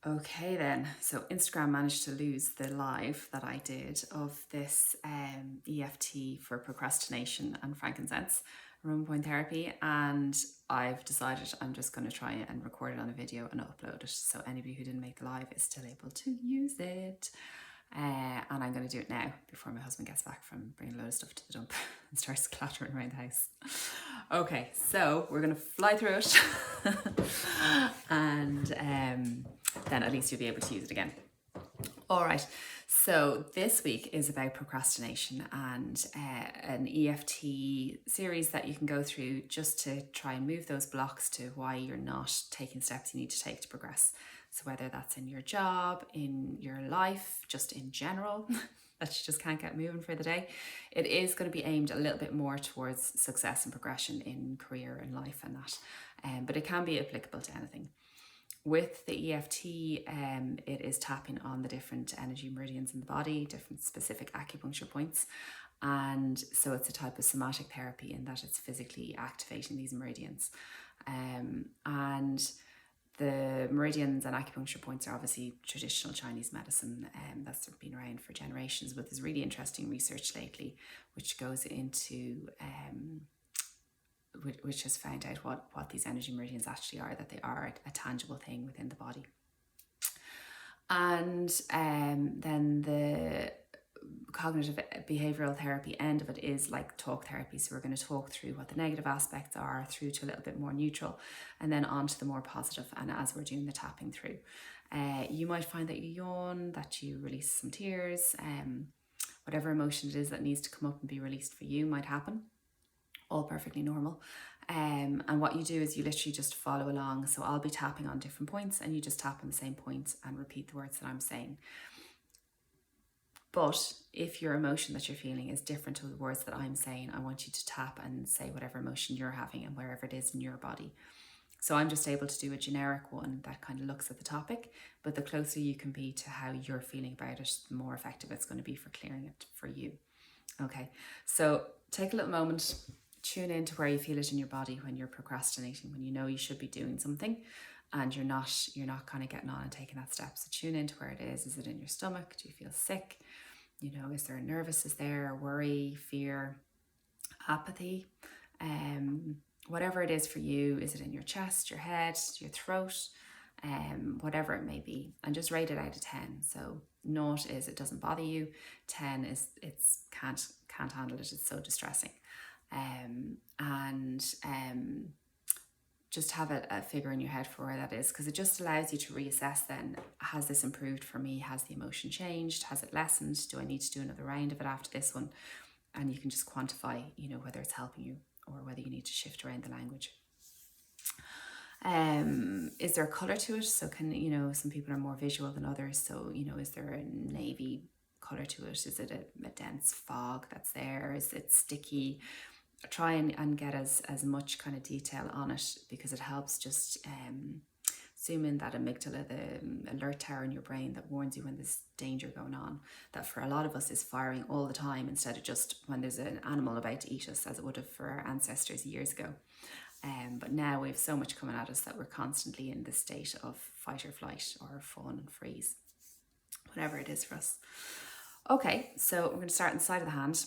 Okay then, so Instagram managed to lose the live that I did of this EFT for procrastination and frankincense, Aroma Point Therapy, and I've decided I'm just going to try and record it on a video and upload it so anybody who didn't make the live is still able to use it. And I'm going to do it now before my husband gets back from bringing a load of stuff to the dump and starts clattering around the house. Okay, so we're going to fly through it and then at least you'll be able to use it again. All right, so this week is about procrastination and an EFT series that you can go through just to try and move those blocks to why you're not taking steps you need to take to progress. So whether that's in your job, in your life, just in general, that you just can't get moving for the day, it is going to be aimed a little bit more towards success and progression in career and life and that. But it can be applicable to anything. With the EFT, it is tapping on the different energy meridians in the body, different specific acupuncture points. And so it's a type of somatic therapy in that it's physically activating these meridians. And the meridians and acupuncture points are obviously traditional Chinese medicine that's been around for generations, but there's really interesting research lately which goes into which has found out what these energy meridians actually are, that they are a tangible thing within the body. And then the cognitive behavioral therapy end of it is like talk therapy. So we're going to talk through what the negative aspects are through to a little bit more neutral and then on to the more positive. And as we're doing the tapping through, you might find that you yawn, that you release some tears, whatever emotion it is that needs to come up and be released for you might happen. All perfectly normal. And what you do is you literally just follow along. So I'll be tapping on different points and you just tap on the same points and repeat the words that I'm saying. But if your emotion that you're feeling is different to the words that I'm saying, I want you to tap and say whatever emotion you're having and wherever it is in your body. So I'm just able to do a generic one that kind of looks at the topic, but the closer you can be to how you're feeling about it, the more effective it's going to be for clearing it for you. Okay, so take a little moment, tune into where you feel it in your body when you're procrastinating, when you know you should be doing something and you're not kind of getting on and taking that step. So tune into where it is. Is it in your stomach? Do you feel sick? Is there a nervous? Is there worry, fear, apathy? Whatever it is for you, is it in your chest, your head, your throat? Whatever it may be, and just rate it out of 10. So 0 is it doesn't bother you, 10 is it's can't handle it, it's so distressing. Just have a figure in your head for where that is, because it just allows you to reassess then, has this improved for me? Has the emotion changed? Has it lessened? Do I need to do another round of it after this one? And you can just quantify, whether it's helping you or whether you need to shift around the language. Is there a colour to it? So some people are more visual than others. So, is there a navy colour to it? Is it a dense fog that's there? Is it sticky? Try and get as much kind of detail on it, because it helps just zoom in that amygdala, the alert tower in your brain that warns you when there's danger going on, that for a lot of us is firing all the time instead of just when there's an animal about to eat us, as it would have for our ancestors years ago. But now we have so much coming at us that we're constantly in this state of fight or flight or fawn and freeze, whatever it is for us. Okay, so we're going to start on the side of the hand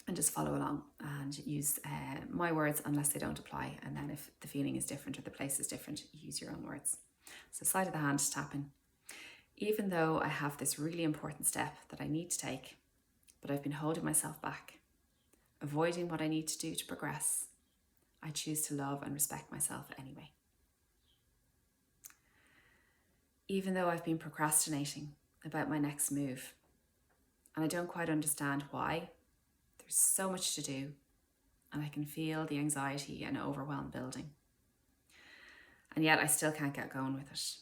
and just follow along and use my words unless they don't apply. And then if the feeling is different or the place is different, use your own words. So side of the hand, tapping. Even though I have this really important step that I need to take, but I've been holding myself back, avoiding what I need to do to progress, I choose to love and respect myself anyway. Even though I've been procrastinating about my next move, and I don't quite understand why, there's so much to do, and I can feel the anxiety and overwhelm building. And yet I still can't get going with it.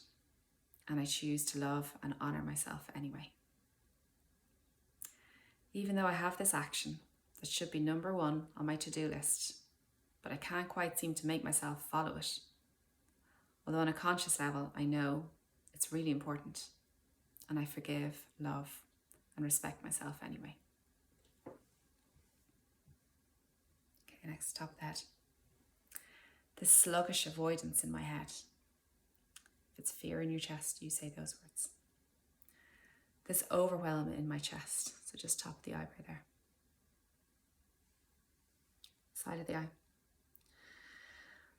And I choose to love and honour myself anyway. Even though I have this action that should be number 1 on my to-do list, but I can't quite seem to make myself follow it. Although on a conscious level, I know it's really important, and I forgive, love, and respect myself anyway. Okay, next, top of the head. This sluggish avoidance in my head. If it's fear in your chest, you say those words. This overwhelm in my chest. So just top of the eyebrow there. Side of the eye.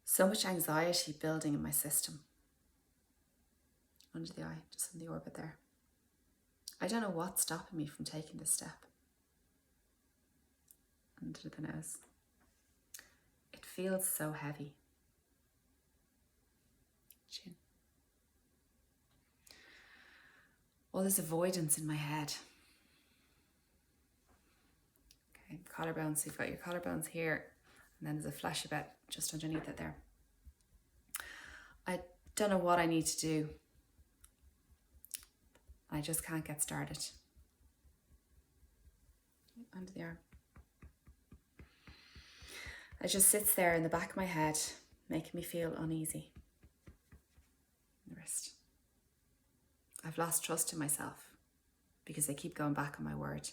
So much anxiety building in my system. Under the eye, just in the orbit there. I don't know what's stopping me from taking this step. Under the nose. It feels so heavy. Chin. All this avoidance in my head. Okay, collarbones. So you've got your collarbones here, and then there's a fleshy bit just underneath it there. I don't know what I need to do. I just can't get started. Under the arm. It just sits there in the back of my head, making me feel uneasy. The wrist. I've lost trust in myself because I keep going back on my word.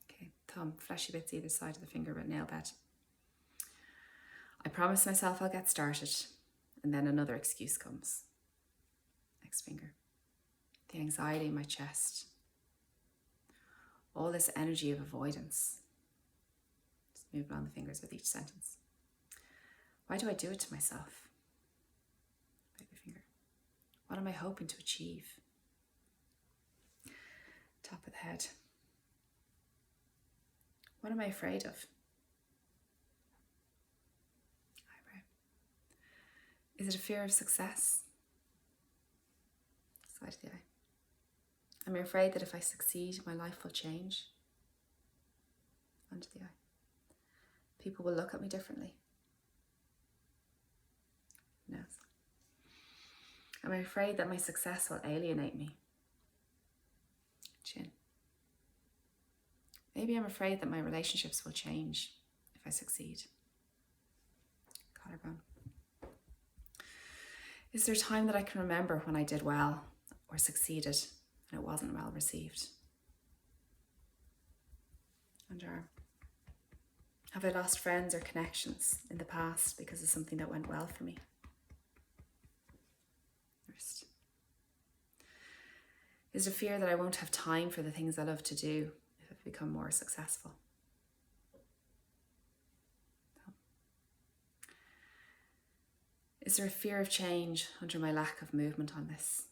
Okay, thumb, fleshy bits either side of the finger, but nail bed. I promise myself I'll get started, and then another excuse comes. Next finger. The anxiety in my chest. All this energy of avoidance. Just move around the fingers with each sentence. Why do I do it to myself? Baby finger. What am I hoping to achieve? Top of the head. What am I afraid of? Eyebrow. Is it a fear of success? Side of the eye. I'm afraid that if I succeed, my life will change. Under the eye. People will look at me differently. Nose. Am I afraid that my success will alienate me? Chin. Maybe I'm afraid that my relationships will change if I succeed. Collarbone. Is there a time that I can remember when I did well or succeeded and it wasn't well received? Underarm. Have I lost friends or connections in the past because of something that went well for me? Wrist. Is there fear that I won't have time for the things I love to do if I become more successful? Is there a fear of change under my lack of movement on this?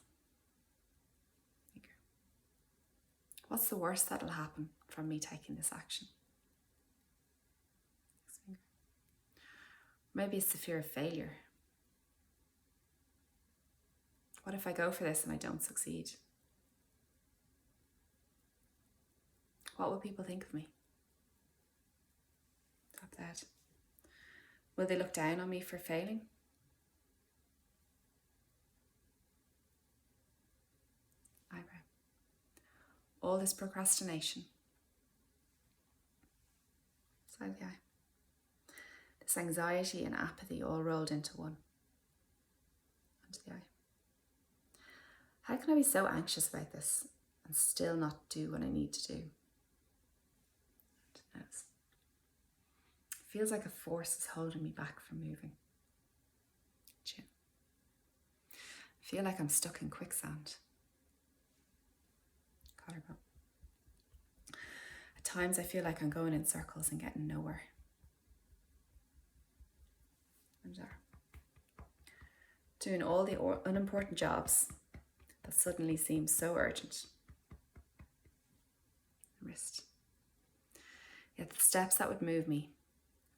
What's the worst that'll happen from me taking this action? Maybe it's the fear of failure. What if I go for this and I don't succeed? What will people think of me? Top of that. Will they look down on me for failing? Eyebrow. All this procrastination. Side of the eye. This anxiety and apathy all rolled into one. Under the eye. How can I be so anxious about this and still not do what I need to do? Nose. It feels like a force is holding me back from moving. Chin. I feel like I'm stuck in quicksand. Collarbone. At times I feel like I'm going in circles and getting nowhere. Doing all the unimportant jobs that suddenly seem so urgent. Wrist. Yet the steps that would move me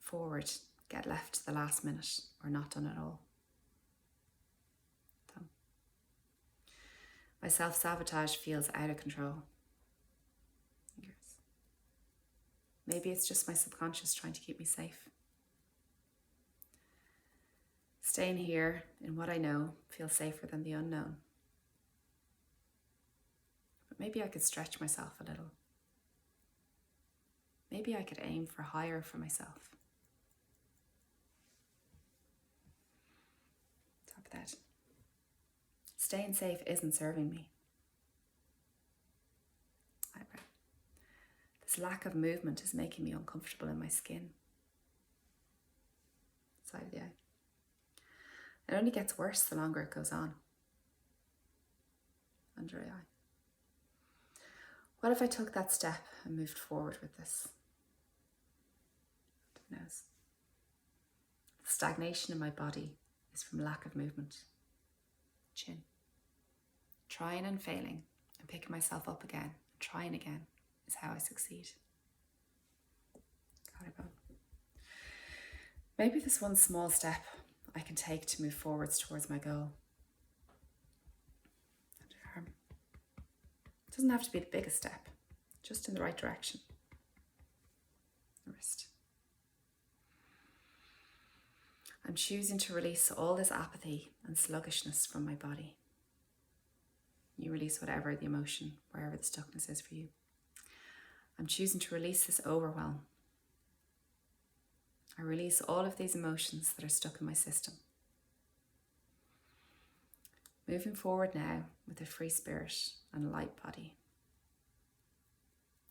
forward get left to the last minute or not done at all. Thumb. My self-sabotage feels out of control. Fingers. Maybe it's just my subconscious trying to keep me safe. Staying here in what I know feels safer than the unknown. But maybe I could stretch myself a little. Maybe I could aim for higher for myself. Top of that. Staying safe isn't serving me. Eyebrow. This lack of movement is making me uncomfortable in my skin. Side of the eye. It only gets worse the longer it goes on. Under your eye. What if I took that step and moved forward with this? Who knows? The stagnation in my body is from lack of movement. Chin. Trying and failing and picking myself up again and trying again is how I succeed. Collarbone. Maybe this one small step I can take to move forwards towards my goal. Underarm. It doesn't have to be the biggest step, just in the right direction. The wrist. I'm choosing to release all this apathy and sluggishness from my body. You release whatever the emotion, wherever the stuckness is for you. I'm choosing to release this overwhelm. I release all of these emotions that are stuck in my system. Moving forward now with a free spirit and a light body.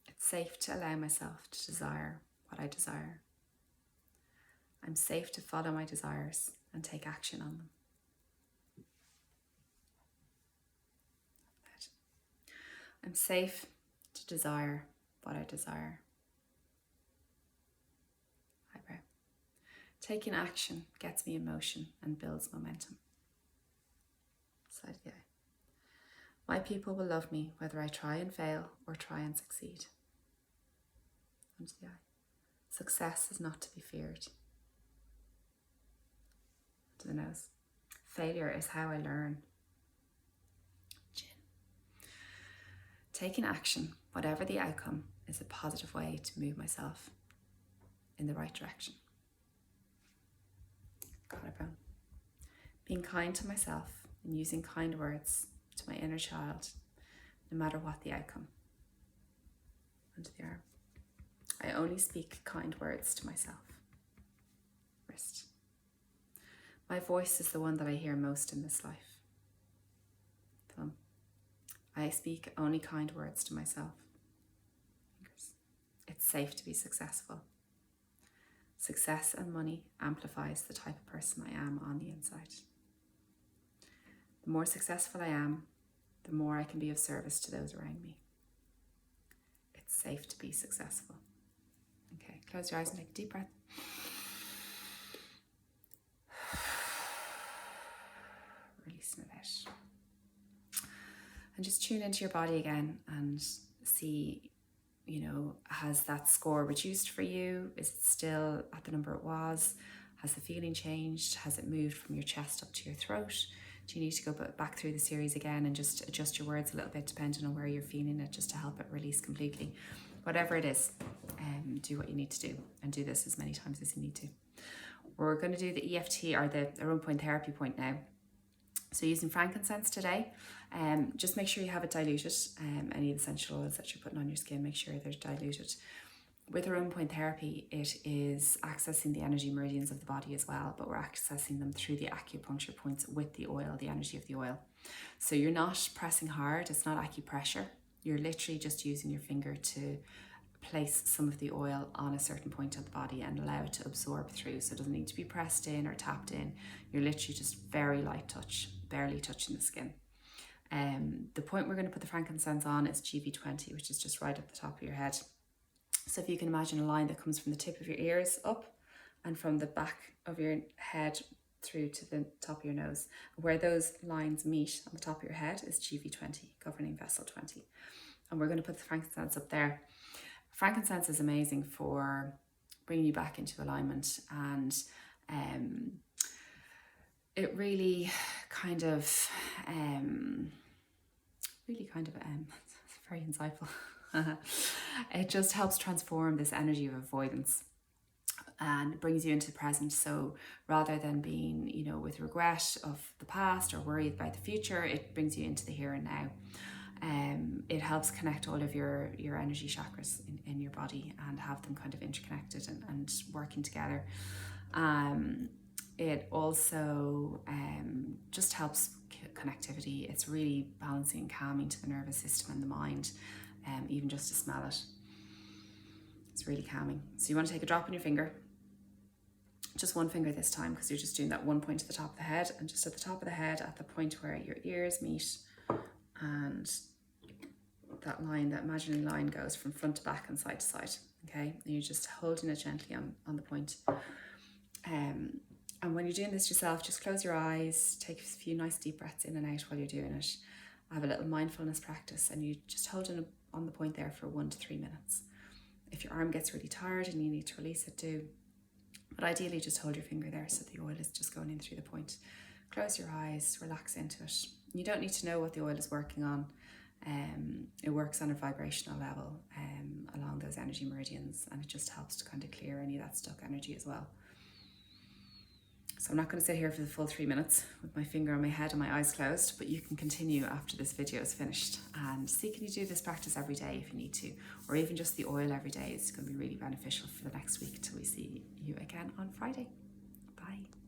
It's safe to allow myself to desire what I desire. I'm safe to follow my desires and take action on them. I'm safe to desire what I desire. Eyebrow. Taking action gets me in motion and builds momentum. Side of the eye. My people will love me whether I try and fail or try and succeed. Under the eye. Success is not to be feared. To the nose. Failure is how I learn. Chin. Taking action, whatever the outcome, is a positive way to move myself in the right direction. Collarbone. Being kind to myself and using kind words to my inner child, no matter what the outcome. Under the arm. I only speak kind words to myself. Wrist. My voice is the one that I hear most in this life. Thumb. I speak only kind words to myself. Fingers. It's safe to be successful. Success and money amplifies the type of person I am on the inside. The more successful I am, the more I can be of service to those around me. It's safe to be successful. Okay, close your eyes and take a deep breath. Releasing it out. And just tune into your body again and see, has that score reduced for you? Is it still at the number it was? Has the feeling changed? Has it moved from your chest up to your throat? Do you need to go back through the series again and just adjust your words a little bit depending on where you're feeling it, just to help it release completely? Whatever it is, do what you need to do and do this as many times as you need to. We're going to do the EFT or the Aroma Point Therapy point now. So using frankincense today, just make sure you have it diluted. Any of the essential oils that you're putting on your skin, make sure they're diluted. With Aroma Point Therapy, it is accessing the energy meridians of the body as well, but we're accessing them through the acupuncture points with the oil, the energy of the oil. So you're not pressing hard, it's not acupressure. You're literally just using your finger to place some of the oil on a certain point of the body and allow it to absorb through. So it doesn't need to be pressed in or tapped in. You're literally just very light touch, barely touching the skin. The point we're going to put the frankincense on is GV20, which is just right at the top of your head. So if you can imagine a line that comes from the tip of your ears up and from the back of your head through to the top of your nose. Where those lines meet on the top of your head is GV20, governing vessel 20. And we're going to put the frankincense up there. Frankincense is amazing for bringing you back into alignment, and it really kind of, it's very insightful. It just helps transform this energy of avoidance and brings you into the present. So rather than being, with regret of the past or worried about the future, it brings you into the here and now. It helps connect all of your energy chakras in your body and have them kind of interconnected and working together. It also just helps connectivity. It's really balancing and calming to the nervous system and the mind, even just to smell it. It's really calming. So you want to take a drop on your finger just one finger this time, because you're just doing that one point at the top of the head, and just at the top of the head at the point where your ears meet, and that line, that imaginary line, goes from front to back and side to side. Okay, and you're just holding it gently on the point. And when you're doing this yourself, just close your eyes, take a few nice deep breaths in and out while you're doing it. Have a little mindfulness practice, and you just hold it on the point there for 1 to 3 minutes. If your arm gets really tired and you need to release it, do. But ideally, just hold your finger there so the oil is just going in through the point. Close your eyes, relax into it. You don't need to know what the oil is working on. It works on a vibrational level along those energy meridians, and it just helps to kind of clear any of that stuck energy as well. So I'm not going to sit here for the full 3 minutes with my finger on my head and my eyes closed, but you can continue after this video is finished and see, can you do this practice every day if you need to, or even just the oil every day is going to be really beneficial for the next week till we see you again on Friday. Bye.